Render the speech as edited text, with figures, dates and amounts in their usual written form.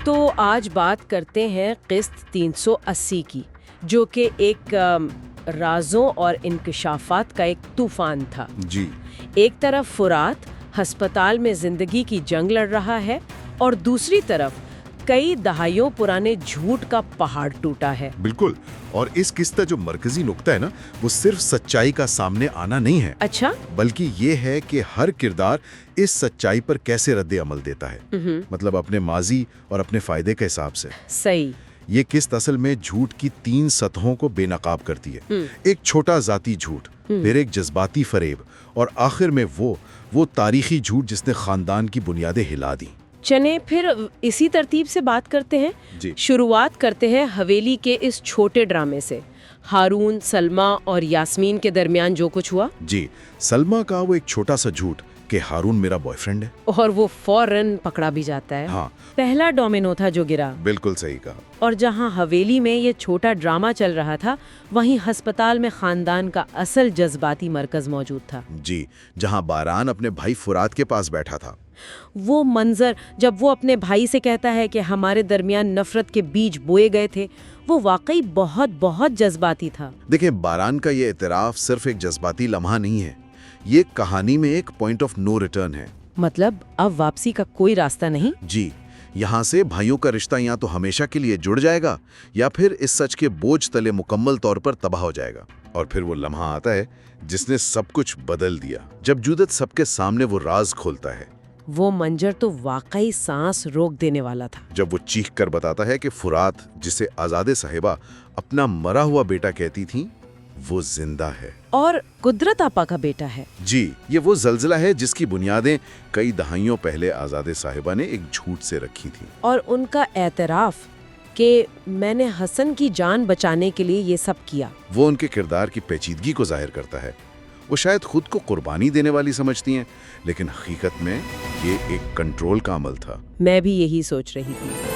तो आज बात करते हैं किस्त 380 की, जो कि एक राजों और इंकशाफात का एक तूफान था। जी। एक तरफ फुरात अस्पताल में जिंदगी की जंग लड़ रहा है और दूसरी तरफ कई दहाइयों पुराने झूठ का पहाड़ टूटा है। बिल्कुल। और इस किस्त का जो मरकजी नुक्ता है ना, वो सिर्फ सच्चाई का सामने आना नहीं है। अच्छा। बल्कि ये है कि हर किरदार इस सच्चाई पर कैसे रद्द अमल देता है, मतलब अपने माजी और अपने फायदे के हिसाब से। सही। ये किस्त असल में झूठ की 3 सतहों को बेनकाब करती है। एक छोटा जाती झूठ, फिर एक जज्बाती फरेब और आखिर में वो तारीखी झूठ जिसने खानदान की बुनियादें हिला दी। चने फिर इसी तरतीब से बात करते हैं। जी। शुरुआत करते हैं हवेली के इस छोटे ड्रामे से, हारून, सलमा और यास्मीन के दरमियान जो कुछ हुआ। जी। सलमा का वो एक छोटा सा झूठ कि हारून मेरा बॉयफ्रेंड है, और वो फौरन पकड़ा भी जाता है। हाँ। पहला डोमिनो था जो गिरा। बिल्कुल सही कहा। और जहां हवेली में ये छोटा ड्रामा चल रहा था, वहीं अस्पताल में खानदान का असल जज्बाती मरकज मौजूद था। जी। जहां बारान अपने भाई फुरात के पास बैठा था। वो मंजर जब वो अपने भाई से कहता है कि हमारे दरमियान नफरत के बीज बोए गए थे, वो वाकई बहुत बहुत जज्बाती था। देखिए, बारान का ये इतराफ सिर्फ एक जज्बाती लम्हा नहीं है, ये कहानी में एक पॉइंट ऑफ नो रिटर्न है। मतलब अब वापसी का कोई रास्ता नहीं। जी। यहाँ से भाइयों का रिश्ता या तो हमेशा के लिए जुड़ जाएगा या फिर इस सच के बोझ तले मुकम्मल तौर पर तबाह हो जाएगा। और फिर वो लम्हा आता है जिसने सब कुछ बदल दिया, जब जुदत सबके सामने वो राज खोलता है। वो मंजर तो वाकई सांस रोक देने वाला था। जब वो चीख कर बताता है कि फुरात, जिसे आजादे साहिबा अपना मरा हुआ बेटा कहती थी, वो जिंदा है और कुदरत आपा का बेटा है। जी। ये वो जल्जला है जिसकी बुनियादें कई दहाइयों पहले आजादे साहिबा ने एक झूठ से रखी थी। और उनका एतराफ कि मैंने हसन की जान बचाने के लिए ये सब किया, वो उनके किरदार की पेचीदगी को जाहिर करता है। वो शायद खुद को कुर्बानी देने वाली समझती हैं, लेकिन हकीकत में ये एक कंट्रोल का अमल था। मैं भी यही सोच रही थी।